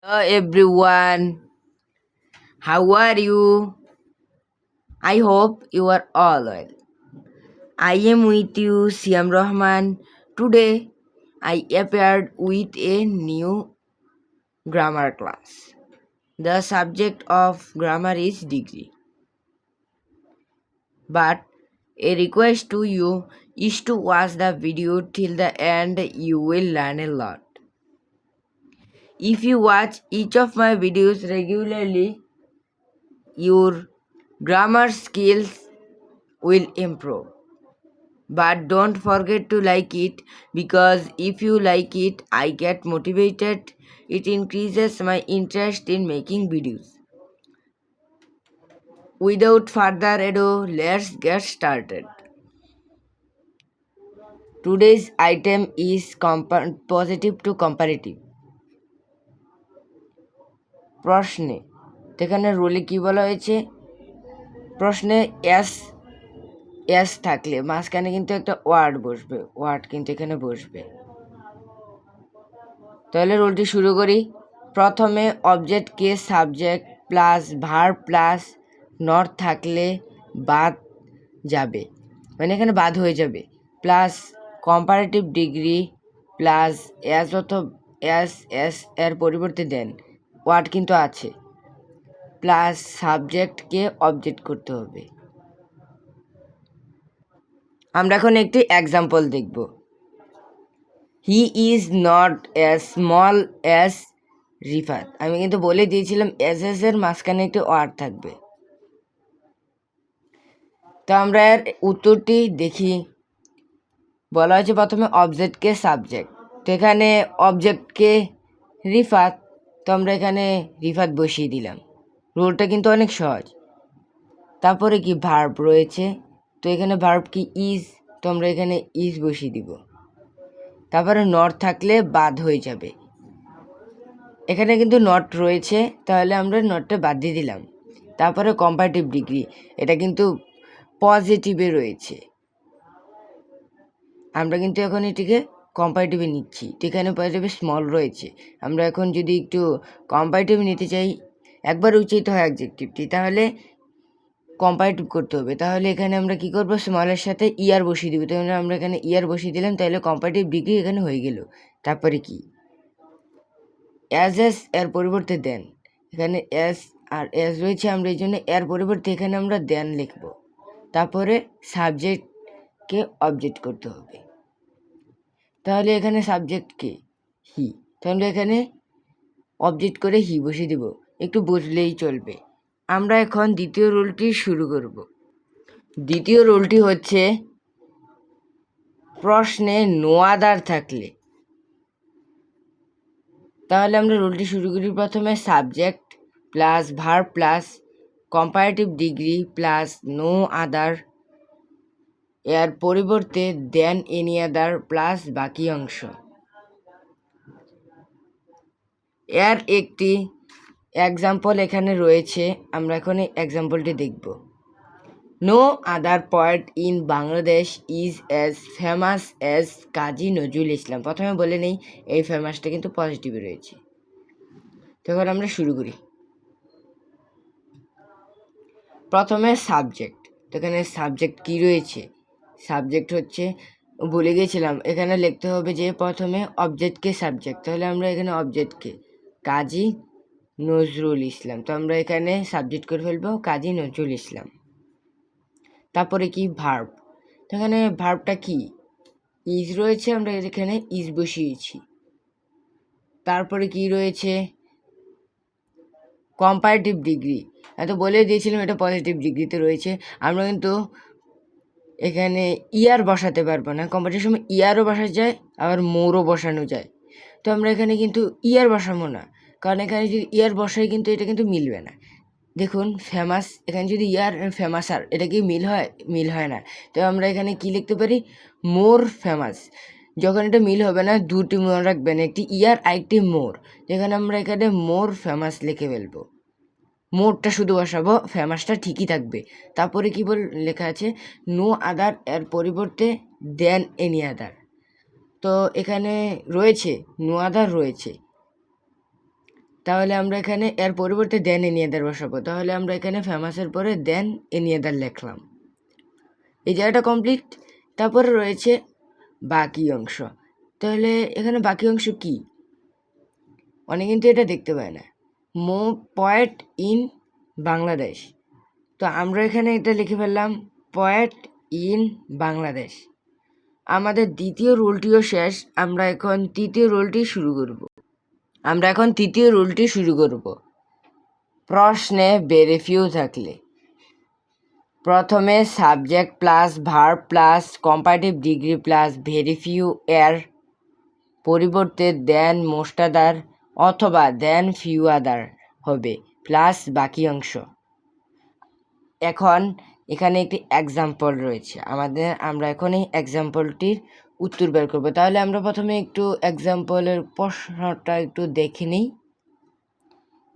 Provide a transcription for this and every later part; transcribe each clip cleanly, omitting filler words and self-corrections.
Hello everyone, how are you? I hope you are all well. I am with you, Siam Rahman. Today I appeared with a new grammar class. The subject of grammar is degree. But a request to you is to watch the video till the end, you will learn a lot. If you watch each of my videos regularly, your grammar skills will improve. But don't forget to like it, because if you like it, I get motivated. It increases my interest in making videos. Without further ado, let's get started. Today's item is positive to comparative. প্রশ্নে তো এখানে রোলে কি বলা হয়েছে, প্রশ্নে S থাকলে মাঝখানে কিন্তু একটা ওয়ার্ড বসবে, ওয়ার্ড কিন্তু এখানে বসবে। তাহলে রোলটি শুরু করি। প্রথমে অবজেক্টকে subject plus verb plus not থাকলে বাদ যাবে, মানে এখানে বাদ হয়ে যাবে, plus comparative degree plus S অথবা এস এর পরিবর্তে দেন, ওয়ার্ড কিন্তু আছে, প্লাস সাবজেক্টকে অবজেক্ট করতে হবে। আমরা এখন একটি এক্সাম্পল দেখব। He is not as small as Rifat. আমি কিন্তু বলে দিয়েছিলাম এস এর মাঝখানে একটি ওয়ার্ড থাকবে। তো আমরা এর উত্তরটি দেখি। বলা হয়েছে প্রথমে অবজেক্টকে সাবজেক্ট, তো এখানে অবজেক্টকে রিফাত, তো আমরা এখানে রিফাত বসিয়ে দিলাম। রুলটা কিন্তু অনেক সহজ। তারপরে কি ভার্ব রয়েছে, তো এখানে ভার্ব কি ইজ, তো আমরা এখানে ইজ বসিয়ে দিব। তারপরে নট থাকলে বাদ হয়ে যাবে, এখানে কিন্তু নট রয়েছে, তাহলে আমরা নটটা বাদ দিয়ে দিলাম। তারপরে কম্পারেটিভ ডিগ্রি, এটা কিন্তু পজিটিভে রয়েছে, আমরা কিন্তু এখন এটিকে কম্পারেটিভে নিচ্ছি, তো এখানে পজিটিভে স্মল রয়েছে। আমরা এখন যদি একটু কম্পারেটিভ নিতে চাই, একবার উচ্চারিত হয় অ্যাডজেক্টিভটি, তাহলে কম্পারেটিভ করতে হবে। তাহলে এখানে আমরা কি করব, স্মলের সাথে ইয়ার বসিয়ে দেবো, তাহলে আমরা এখানে ইয়ার বসিয়ে দিলাম, তাহলে কম্পারেটিভ ডিগ্রি এখানে হয়ে গেল। তারপরে কি এস এর পরিবর্তে দেন, এখানে এস আর এস রয়েছে, আমরা এই জন্য এর পরিবর্তে এখানে আমরা দেন লিখব। তারপরে সাবজেক্টকে অবজেক্ট করতে হবে, তাহলে এখানে সাবজেক্টকে হি, তাহলে এখানে অবজেক্ট করে হি বসিয়ে দেব, একটু বুঝলেই চলবে। আমরা এখন দ্বিতীয় রুলটি শুরু করব। দ্বিতীয় রুলটি হচ্ছে প্রশ্নে নো আদার থাকলে, তাহলে আমরা রুলটি শুরু করি। প্রথমে subject plus verb plus comparative degree plus no other, এর পরিবর্তে দেন এনি আদার প্লাস বাকি অংশ। এর একটি এক্সাম্পল এখানে রয়েছে, আমরা এখন এই এক্সাম্পলটি দেখব। No other point in Bangladesh is as famous as Kazi Nazrul Islam. প্রথমে বলে নেই, এই ফেমাসটা কিন্তু পজিটিভে রয়েছে। তখন আমরা শুরু করি। প্রথমে সাবজেক্ট, তো এখানে সাবজেক্ট কি রয়েছে, সাবজেক্ট হচ্ছে, বলে গিয়েছিলাম এখানে লিখতে হবে যে প্রথমে অবজেক্টকে সাবজেক্ট, তাহলে আমরা এখানে অবজেক্টকে কাজী নজরুল ইসলাম, তো আমরা এখানে সাবজেক্ট করে ফেলবো কাজী নজরুল ইসলাম। তারপরে কি ভার্ব, তো এখানে ভার্বটা কি ইজ রয়েছে, আমরা এখানে ইজ বসিয়েছি। তারপরে কি রয়েছে কম্পারেটিভ ডিগ্রি, এত বলে দিয়েছিলাম এটা পজিটিভ ডিগ্রিতে রয়েছে, আমরা কিন্তু এখানে ইয়ার বসাতে পারবো না। কম্পারেটিভ সময় ইয়ারও বসানো যায়, আবার মোরও বসানো যায়, তো আমরা এখানে কিন্তু ইয়ার বসাবো না, কারণ এখানে যদি ইয়ার বসাই কিন্তু এটা কিন্তু মিলবে না। দেখুন ফেমাস, এখানে যদি ইয়ার ফেমাস আর এটা কি মিল হয় না, তো আমরা এখানে কি লিখতে পারি, মোর ফেমাস। যখন এটা মিল হবে না, দুটি মনে রাখবেন, একটি ইয়ার আর একটি মোর, যেখানে আমরা এখানে মোর ফেমাস লিখে ফেলবো, মোরটা শুধু বসাবো, ফেমাসটা ঠিকই থাকবে। তারপরে কি লেখা আছে, নো আদার এর পরিবর্তে দেন এনি আদার, তো এখানে রয়েছে নো আদার রয়েছে, তাহলে আমরা এখানে এর পরিবর্তে দেন এনি আদার বসাবো। তাহলে আমরা এখানে ফেমাসের পরে দেন এনি আদার লিখলাম। এই জায়গাটা কমপ্লিট। তারপরে রয়েছে বাকি অংশ। তাহলে এখানে বাকি অংশ কি? অনেকে কিন্তু এটা দেখতে পায় না। Poet in Bangladesh. তো আমরা এখানে এটা লিখে ফেললাম পোয়েট ইন বাংলাদেশ। আমাদের দ্বিতীয় রুলটিও শেষ। আমরা এখন তৃতীয় রুলটি শুরু করব। প্রশ্নে বেরিফিউ থাকলে প্রথমে subject plus verb plus comparative degree plus very few এর পরিবর্তে দেন মোস্ট আদার অথবা দেন ফিউ আদার হবে প্লাস বাকি অংশ। এখন এখানে একটি এক্সাম্পল রয়েছে আমরা এখন এই এক্সাম্পলটির উত্তর বের করব। তাহলে আমরা প্রথমে একটু এক্সাম্পলের প্রশ্নটা একটু দেখে নিই।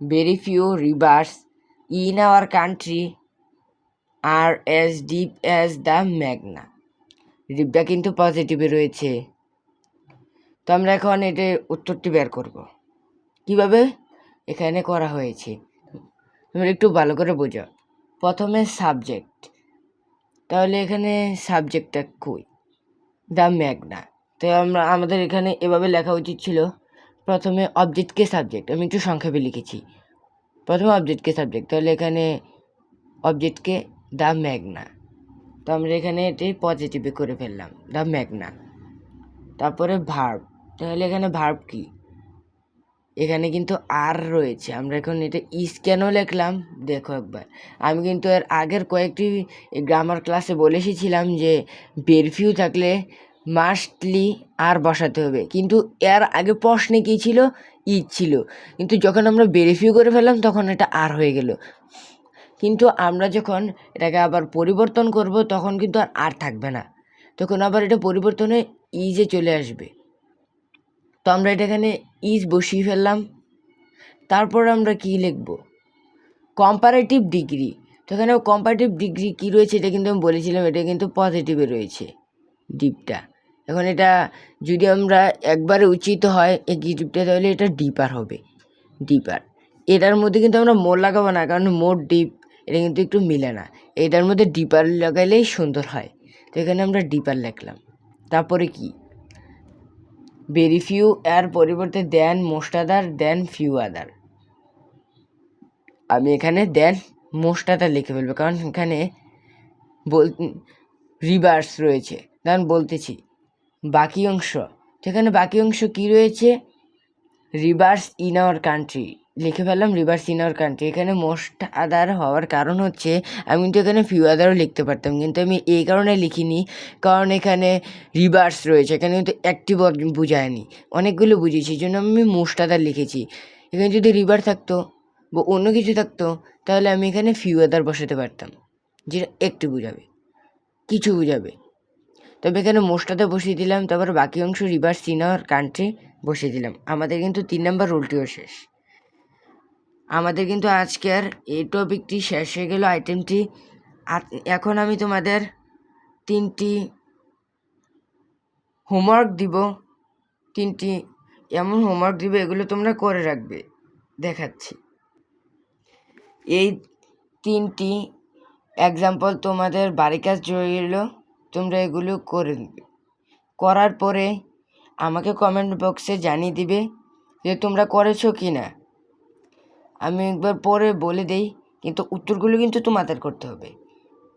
Very few rivers in our country are as deep as the মেঘনা। ডিপটা কিন্তু পজিটিভে রয়েছে। তো আমরা এখন এটার উত্তরটি বের করব। কিভাবে এখানে করা হয়েছে তোমরা একটু ভালো করে বোঝো। প্রথমে সাবজেক্ট, তাহলে এখানে সাবজেক্টটা কই? দ্য মেঘনা। তো আমাদের এখানে এভাবে লেখা উচিত ছিল, প্রথমে অবজেক্টকে সাবজেক্ট। আমি একটু সংক্ষেপে লিখেছি, প্রথমে অবজেক্টকে সাবজেক্ট। তাহলে এখানে অবজেক্টকে দ্য মেঘনা। তো আমরা এখানে এটি পজিটিভে করে ফেললাম, দ্য মেঘনা। তারপরে ভার্ব, তাহলে এখানে ভার্ব কি? এখানে কিন্তু আর রয়েছে। আমরা এখন এটা ইজ কেন লিখলাম দেখো একবার। আমি কিন্তু এর আগের কয়েকটি গ্রামার ক্লাসে বলে এসেছিলাম যে বেরফিউ থাকলে মাস্টলি আর বসাতে হবে, কিন্তু এর আগে প্রশ্নে কী ছিল? ইজ ছিল। কিন্তু যখন আমরা বেরিফিউ করে ফেললাম তখন এটা আর হয়ে গেল। কিন্তু আমরা যখন এটাকে আবার পরিবর্তন করব তখন কিন্তু আর থাকবে না, তখন আবার এটা পরিবর্তন হয়ে ইজে চলে আসবে। তো আমরা এটা এখানে ইজ বসিয়ে ফেললাম। তারপর আমরা কি লিখব? Comparative degree. তো এখানে কম্পারেটিভ ডিগ্রি কী রয়েছে এটা কিন্তু আমি বলেছিলাম, এটা কিন্তু পজিটিভে রয়েছে ডিপটা। এখন এটা যদি আমরা একবারে উচিত হয় এই ডিপটা, তাহলে এটা ডিপার হবে, ডিপার। এটার মধ্যে কিন্তু আমরা মোর লাগাবো না, কারণ মোর ডিপ এটা কিন্তু একটু মিলে না। এটার মধ্যে ডিপার লাগাইলেই সুন্দর হয়। তো এখানে আমরা ডিপার লিখলাম। তারপরে কি? ভেরি ফিউ এর পরিবর্তে দেন মোস্ট আদার দেন ফিউ আদার। আমি এখানে দেন মোস্ট আদার লিখে ফেলবো, কারণ এখানে রিভার্স রয়েছে। কারণ বলতেছি বাকি অংশ, সেখানে বাকি অংশ কি রয়েছে? রিভার্স ইন আওয়ার কান্ট্রি লিখে ফেললাম, রিভার্স ইন আওয়ার কান্ট্রি। এখানে মোস্ট আদার হওয়ার কারণ হচ্ছে আমি কিন্তু এখানে ফিউ আদারও লিখতে পারতাম, কিন্তু আমি এই কারণে লিখিনি, কারণ এখানে রিভার্স রয়েছে। এখানে কিন্তু অ্যাক্টিভ বুঝায়নি, অনেকগুলো বুঝিয়েছি, এই জন্য আমি মোস্ট আদার লিখেছি। এখানে যদি রিভার থাকতো বা অন্য কিছু থাকতো তাহলে আমি এখানে ফিউ আদার বসাতে পারতাম, যেটা একটু বুঝাবে, কিছু বুঝাবে। তবে এখানে মোস্ট আদার বসিয়ে দিলাম, তারপর বাকি অংশ রিভার্স ইন আওয়ার কান্ট্রি বসিয়ে দিলাম। আমাদের কিন্তু 3 নম্বর রুলটিও শেষ। আমাদের কিন্তু আজকের এই টপিকটি শেষ হয়ে গেল, আইটেমটি। এখন আমি তোমাদের 3টি হোমওয়ার্ক দিব, 3টি এমন হোমওয়ার্ক দিব, এগুলো তোমরা করে রাখবে। দেখাচ্ছি, এই 3টি এক্সাম্পল তোমাদের বাড়ির কাজ রইল, তোমরা এগুলো করে নেবে। করার পরে আমাকে কমেন্ট বক্সে জানিয়ে দিবে যে তোমরা করেছো কি না। আমি একবার পরে বলে দেই, কিন্তু উত্তরগুলো কিন্তু তোমাদের করতে হবে।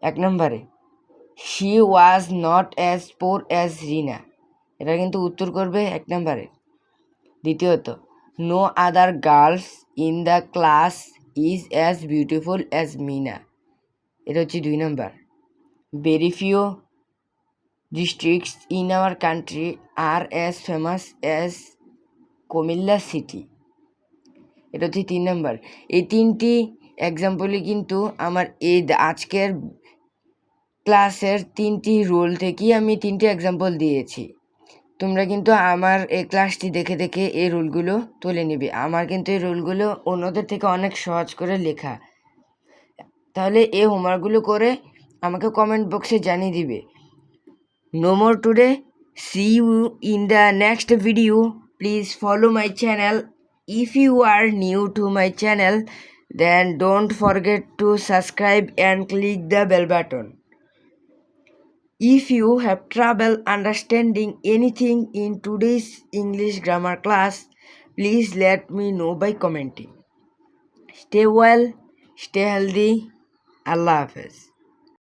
1 নম্বরে, she was not as poor as Rina, এটা কিন্তু উত্তর করবে 1 নম্বরে। দ্বিতীয়ত, no other girls in the class is as beautiful as Mina, এটা হচ্ছে 2 নম্বর। Very few districts in our country are as famous as Comilla city, এটা হচ্ছে 3 নম্বর। এই 3টি এক্সাম্পলই কিন্তু আমার এই আজকের ক্লাসের 3টি রোল থেকেই আমি 3টি এক্সাম্পল দিয়েছি। তোমরা কিন্তু আমার এই ক্লাসটি দেখে দেখে এই রুলগুলো তুলে নিবে। আমার কিন্তু এই রুলগুলো অন্যদের থেকে অনেক সহজ করে লেখা। তাহলে এই হোমওয়ার্কগুলো করে আমাকে কমেন্ট বক্সে জানিয়ে দিবে। No more today. See you in the next video. Please follow my channel. If you are new to my channel, then don't forget to subscribe and click the bell button. If you have trouble understanding anything in today's English grammar class, please let me know by commenting. Stay well, stay healthy. Allah Hafiz.